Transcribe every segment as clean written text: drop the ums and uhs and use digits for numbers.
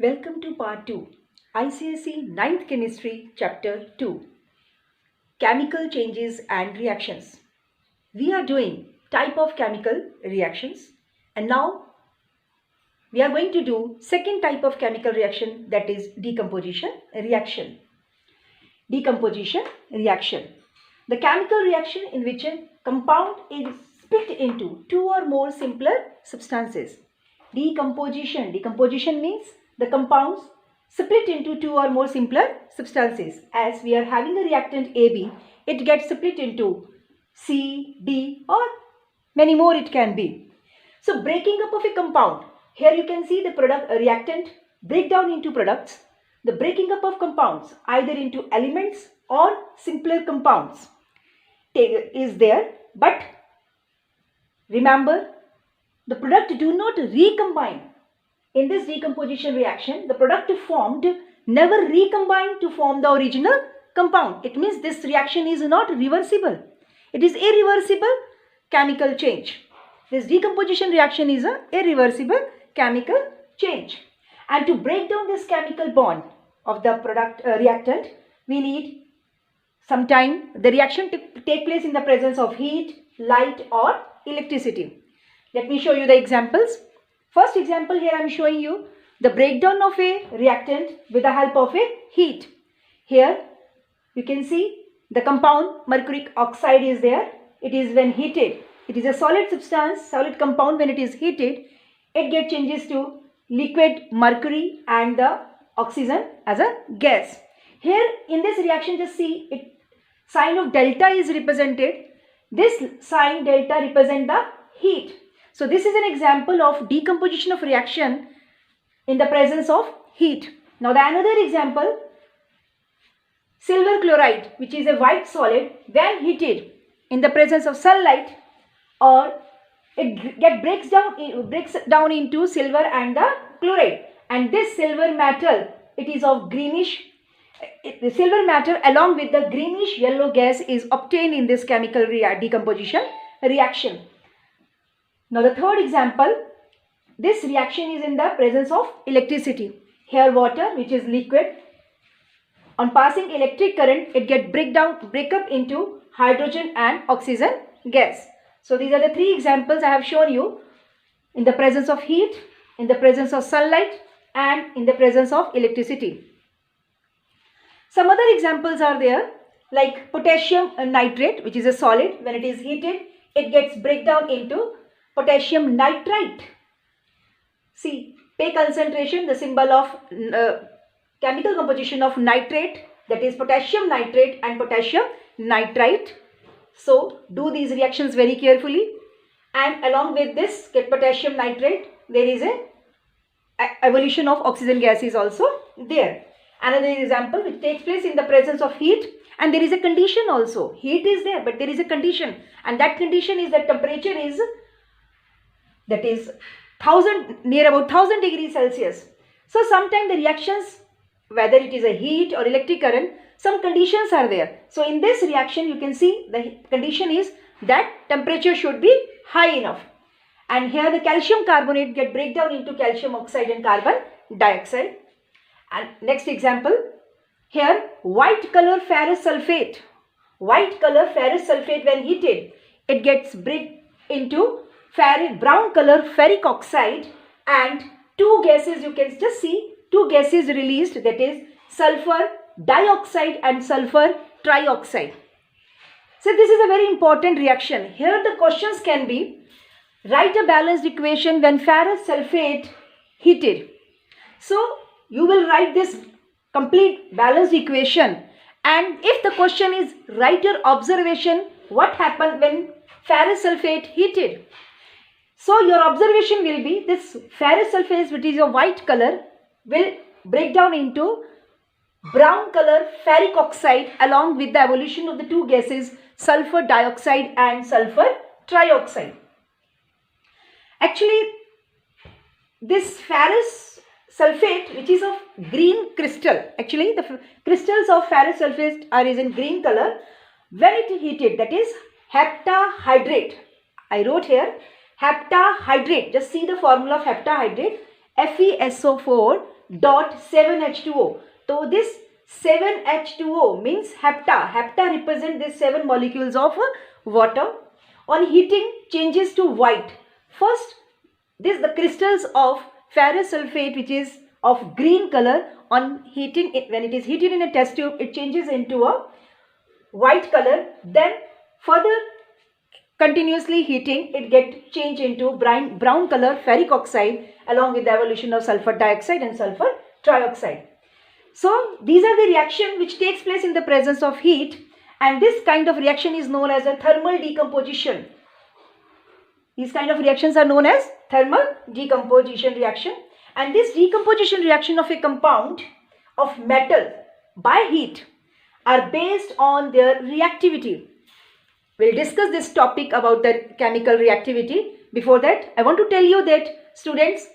Welcome to part 2, Icse ninth Chemistry, Chapter 2, Chemical Changes and Reactions. We are doing type of chemical reactions, and now we are going to do second type of chemical reaction, that is decomposition reaction. Decomposition reaction. The chemical reaction in which a compound is split into two or more simpler substances. Decomposition. Decomposition means the compounds split into two or more simpler substances. As we are having a reactant AB, it gets split into C, D, or many more it can be. So breaking up of a compound. Here you can see the product reactant break down into products. The breaking up of compounds either into elements or simpler compounds is there, but remember, the product do not recombine. In this decomposition reaction, the product formed never recombine to form the original compound. It means this reaction is not reversible. It is irreversible chemical change. This decomposition reaction is a irreversible chemical change. And to break down this chemical bond of the product reactant, we need some time. The reaction take place in the presence of heat, light, or electricity. Let me show you the examples. First example, here I am showing you the breakdown of a reactant with the help of a heat. Here you can see the compound mercuric oxide is there. It is when heated. It is a solid substance, solid compound. When it is heated, it gets changes to liquid mercury and the oxygen as a gas. Here in this reaction, just see it, sign of delta is represented. This sign delta represent the heat. So this is an example of decomposition of reaction in the presence of heat. Now the another example, silver chloride, which is a white solid, when heated in the presence of sunlight, or it breaks down into silver and the chloride, and this silver metal, it is of greenish. The silver matter along with the greenish yellow gas is obtained in this chemical decomposition reaction. Now the third example, this reaction is in the presence of electricity. Here water, which is liquid, on passing electric current, it gets break up into hydrogen and oxygen gas. So these are the three examples I have shown you in the presence of heat, in the presence of sunlight, and in the presence of electricity. Some other examples are there, like potassium nitrate, which is a solid. When it is heated, it gets break down into potassium nitrite. See, pay concentration, the symbol of chemical composition of nitrate, that is potassium nitrate and potassium nitrite. So do these reactions very carefully, and along with this get potassium nitrate, there is a evolution of oxygen gas is also there. Another example which takes place in the presence of heat, and there is a condition also. Heat is there, but there is a condition, and that condition is that temperature is, that is near about 1000 degrees Celsius. So sometimes the reactions, whether it is a heat or electric current, some conditions are there. So in this reaction you can see the condition is that temperature should be high enough. And here the calcium carbonate get break down into calcium oxide and carbon dioxide. And next example, here white color ferrous sulfate. White color ferrous sulfate when heated, it gets break into brown color ferric oxide, and two gases, you can just see two gases released, that is sulfur dioxide and sulfur trioxide. So this is a very important reaction. Here the questions can be, write a balanced equation when ferrous sulfate heated. So you will write this complete balanced equation, and if the question is write your observation, what happened when ferrous sulfate heated. So your observation will be this ferrous sulfate, which is a white color, will break down into brown color ferric oxide along with the evolution of the two gases sulfur dioxide and sulfur trioxide. Actually, this ferrous sulfate, which is of green crystal, actually the crystals of ferrous sulfate are in green color. When it heated, that is heptahydrate. I wrote here heptahydrate. Just see the formula of heptahydrate. FeSO4 dot 7H2O. So this 7H2O means hepta. Hepta represent these 7 molecules of water. On heating, changes to white. First, the crystals of ferrous sulfate, which is of green color, on heating, when it is heated in a test tube, it changes into a white color. Then further continuously heating, it get changed into brown color ferric oxide, along with the evolution of sulfur dioxide and sulfur trioxide. So these are the reaction which takes place in the presence of heat, and this kind of reaction is known as a thermal decomposition. These kind of reactions are known as thermal decomposition reaction, and this decomposition reaction of a compound of metal by heat are based on their reactivity. We'll discuss this topic about the chemical reactivity. Before that, I want to tell you that students,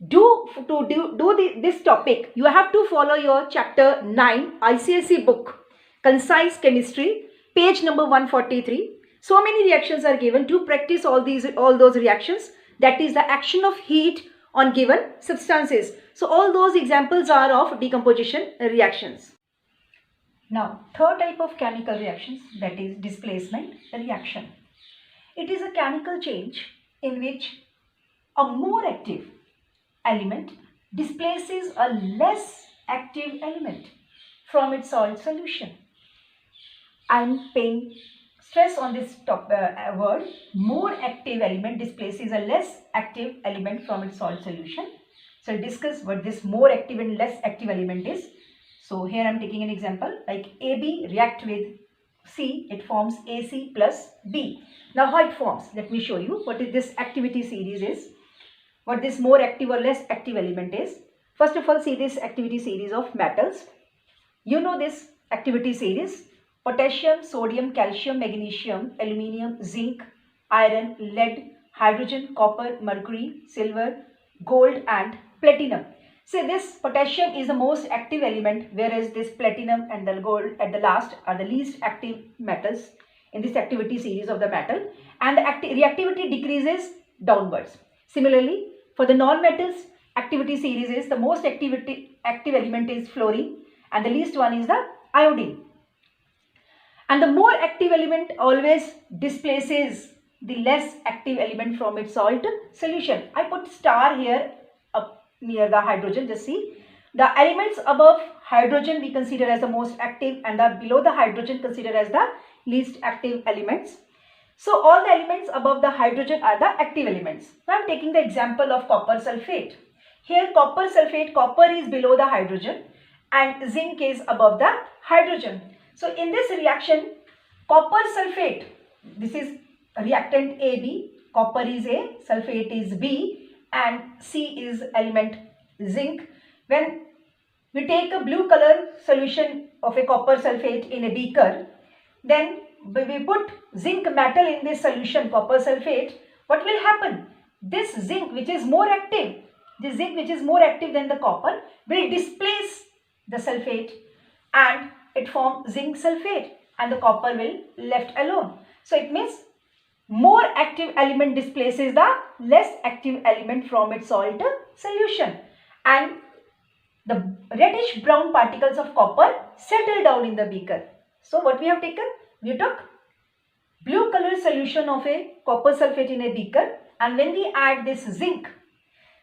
this topic, you have to follow your chapter 9 ICSE book, Concise Chemistry, page number 143. So many reactions are given to practice all those reactions. That is the action of heat on given substances. So all those examples are of decomposition reactions. Now, third type of chemical reactions, that is displacement reaction. It is a chemical change in which a more active element displaces a less active element from its salt solution. I am paying stress on this word. More active element displaces a less active element from its salt solution. So I'll discuss what this more active and less active element is. So here I am taking an example, like AB react with C, it forms AC plus B. Now how it forms? Let me show you what is this activity series is. What this more active or less active element is. First of all, see this activity series of metals. You know this activity series: potassium, sodium, calcium, magnesium, aluminium, zinc, iron, lead, hydrogen, copper, mercury, silver, gold and platinum. So this potassium is the most active element, whereas this platinum and the gold at the last are the least active metals in this activity series of the metal, and the reactivity decreases downwards. Similarly, for the non-metals, activity series is the most active element is fluorine and the least one is the iodine. And the more active element always displaces the less active element from its salt solution. I put star here up near the hydrogen. Just see, the elements above hydrogen we consider as the most active, and the below the hydrogen considered as the least active elements. So all the elements above the hydrogen are the active elements. Now I am taking the example of copper sulfate. Here copper sulfate, copper is below the hydrogen and zinc is above the hydrogen. So in this reaction, copper sulfate, this is reactant AB, copper is A, sulfate is B and C is element zinc. When we take a blue color solution of a copper sulfate in a beaker, then we put zinc metal in this solution, copper sulfate, what will happen? This zinc which is more active, than the copper will displace the sulfate and it forms zinc sulfate and the copper will left alone. So it means more active element displaces the less active element from its salt solution, and the reddish brown particles of copper settle down in the beaker. So what we have taken? We took blue color solution of a copper sulfate in a beaker, and when we add this zinc,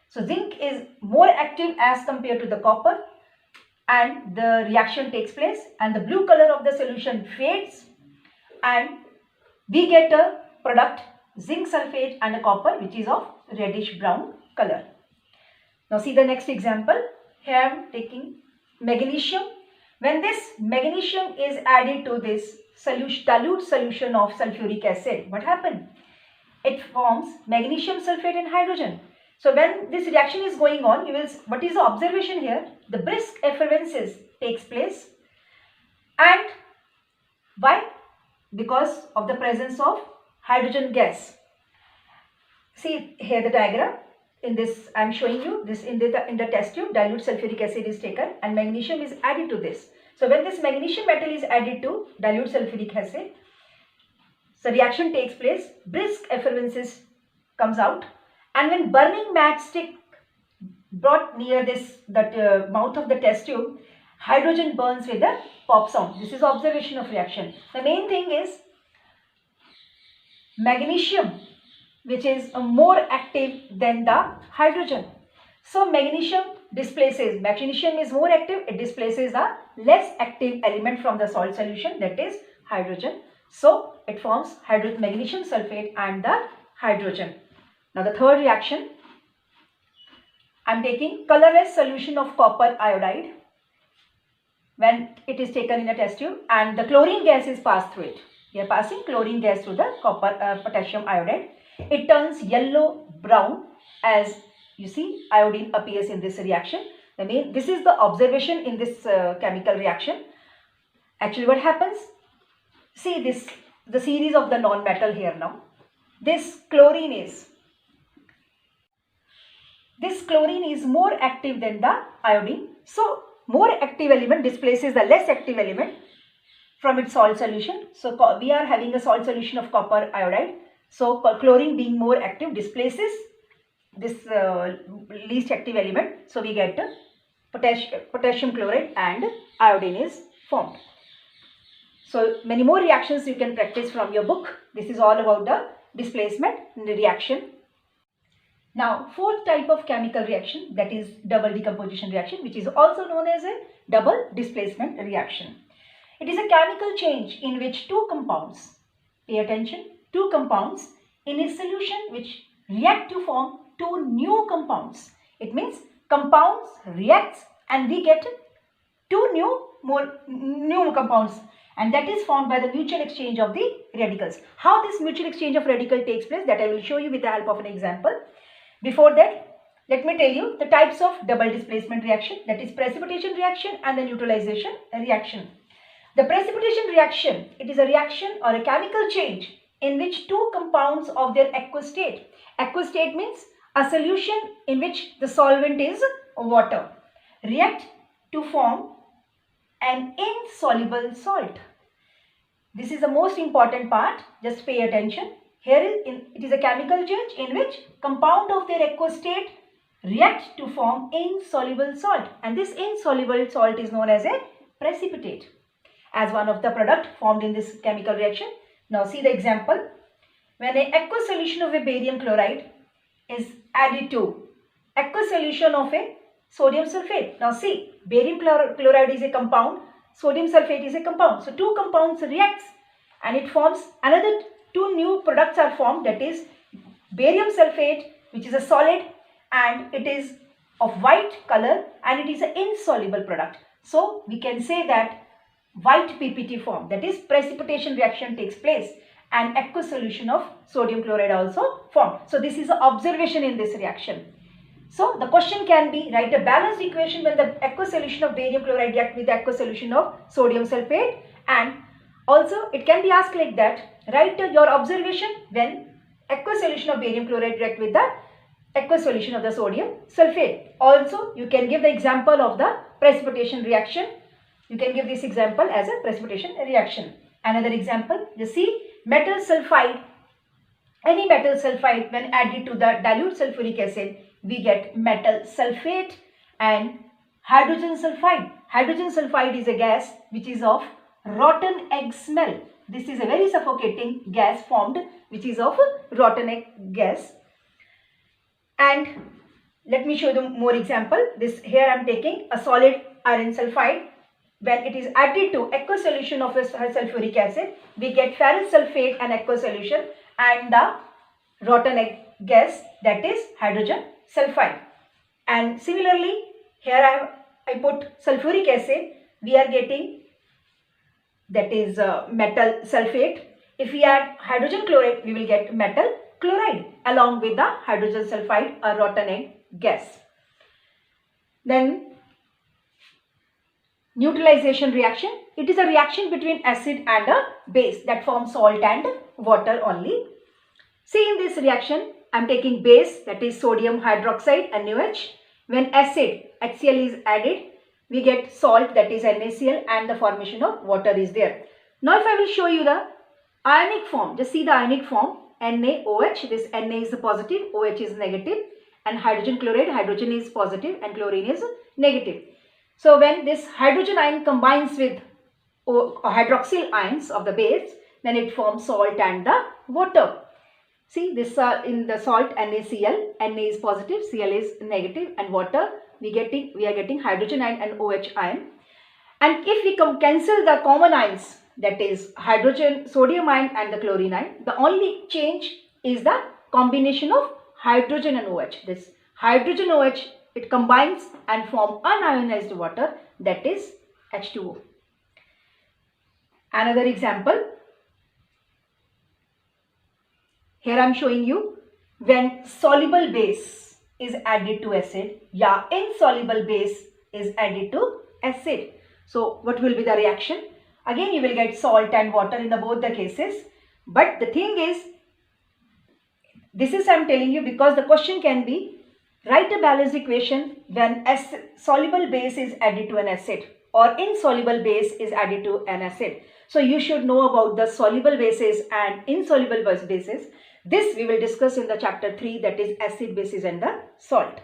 so zinc is more active as compared to the copper, and the reaction takes place and the blue color of the solution fades and we get a product zinc sulfate and a copper which is of reddish brown color. Now see the next example. Here I am taking magnesium. When this magnesium is added to this dilute solution of sulfuric acid, what happens? It forms magnesium sulfate and hydrogen. So when this reaction is going on, what is the observation here? The brisk effervescence takes place. And why? Because of the presence of hydrogen gas. See here the diagram. In this I am showing you this in the test tube, dilute sulfuric acid is taken and magnesium is added to this. So when this magnesium metal is added to dilute sulfuric acid, so reaction takes place, brisk effervescence comes out, and when burning matchstick brought near that mouth of the test tube, hydrogen burns with a pop sound. This is observation of reaction. The main thing is magnesium, which is more active than the hydrogen. So magnesium is more active, it displaces a less active element from the salt solution, that is hydrogen. So it forms magnesium sulfate and the hydrogen. Now the third reaction, I am taking colorless solution of copper iodide when it is taken in a test tube and the chlorine gas is passed through it. We are passing chlorine gas through the potassium iodide. It turns yellow brown as you see iodine appears in this reaction. This is the observation in this chemical reaction. Actually what happens? See the series of the non-metal here now. This chlorine is more active than the iodine. So more active element displaces the less active element from its salt solution. So we are having a salt solution of copper iodide. So chlorine being more active displaces this least active element. So we get potassium chloride and iodine is formed. So many more reactions you can practice from your book. This is all about the displacement reaction. Now fourth type of chemical reaction, that is double decomposition reaction, which is also known as a double displacement reaction. It is a chemical change in which two compounds, pay attention, two compounds in a solution which react to form two new compounds. It means compounds reacts and we get two new compounds, and that is formed by the mutual exchange of the radicals. How this mutual exchange of radical takes place, that I will show you with the help of an example. Before that, let me tell you the types of double displacement reaction, that is precipitation reaction and the neutralization reaction. The precipitation reaction, it is a reaction or a chemical change in which two compounds of their aqueous state. Aqueous state means a solution in which the solvent is water, react to form an insoluble salt. This is the most important part, just pay attention. Here it is a chemical change in which compound of their aqueous state react to form insoluble salt, and this insoluble salt is known as a precipitate as one of the product formed in this chemical reaction. Now see the example. When an aqueous solution of a barium chloride is added to aqueous solution of a sodium sulfate. Now see, barium chloride is a compound, sodium sulfate is a compound. So two compounds reacts and it forms another two new products are formed, that is barium sulfate, which is a solid and it is of white color and it is an insoluble product. So we can say that white PPT form, that is precipitation reaction takes place and aqueous solution of sodium chloride also formed. So this is the observation in this reaction. So the question can be, write a balanced equation when the aqueous solution of barium chloride react with the aqueous solution of sodium sulfate, and also it can be asked like that, write your observation when aqueous solution of barium chloride react with the aqueous solution of the sodium sulfate. Also you can give the example of the precipitation reaction. You can give this example as a precipitation reaction. Another example, you see metal sulfide, any metal sulfide when added to the dilute sulfuric acid, we get metal sulfate and hydrogen sulfide. Hydrogen sulfide is a gas which is of rotten egg smell. This is a very suffocating gas formed which is of rotten egg gas. And let me show you more example. This here I am taking a solid iron sulfide. When it is added to aqueous solution of a sulfuric acid, we get ferrous sulfate and aqueous solution and the rotten egg gas, that is hydrogen sulfide. And similarly, here I put sulfuric acid, we are getting, that is metal sulfate. If we add hydrogen chloride, we will get metal chloride along with the hydrogen sulfide or rotten egg gas. Then neutralization reaction, it is a reaction between acid and a base that forms salt and water only. See, in this reaction I am taking base, that is sodium hydroxide NaOH. When acid HCl is added, we get salt, that is NaCl, and the formation of water is there. Now if I will show you the ionic form, just see the ionic form NaOH. This Na is the positive, OH is negative, and hydrogen chloride, hydrogen is positive and chlorine is negative. So when this hydrogen ion combines with hydroxyl ions of the base, then it forms salt and the water. See, this in the salt NaCl, Na is positive, Cl is negative, and water we are getting hydrogen ion and OH ion. And if we cancel the common ions, that is hydrogen, sodium ion and the chlorine ion, the only change is the combination of hydrogen and OH. This hydrogen OH, it combines and form unionized water, that is H2O. Another example. Here I am showing you when soluble base is added to acid, या insoluble base is added to acid. So what will be the reaction? Again you will get salt and water in both the cases. But the thing is, this is I am telling you because the question can be, write a balanced equation when soluble base is added to an acid or insoluble base is added to an acid. So you should know about the soluble bases and insoluble bases. This we will discuss in the chapter 3, that is acid, bases and the salt.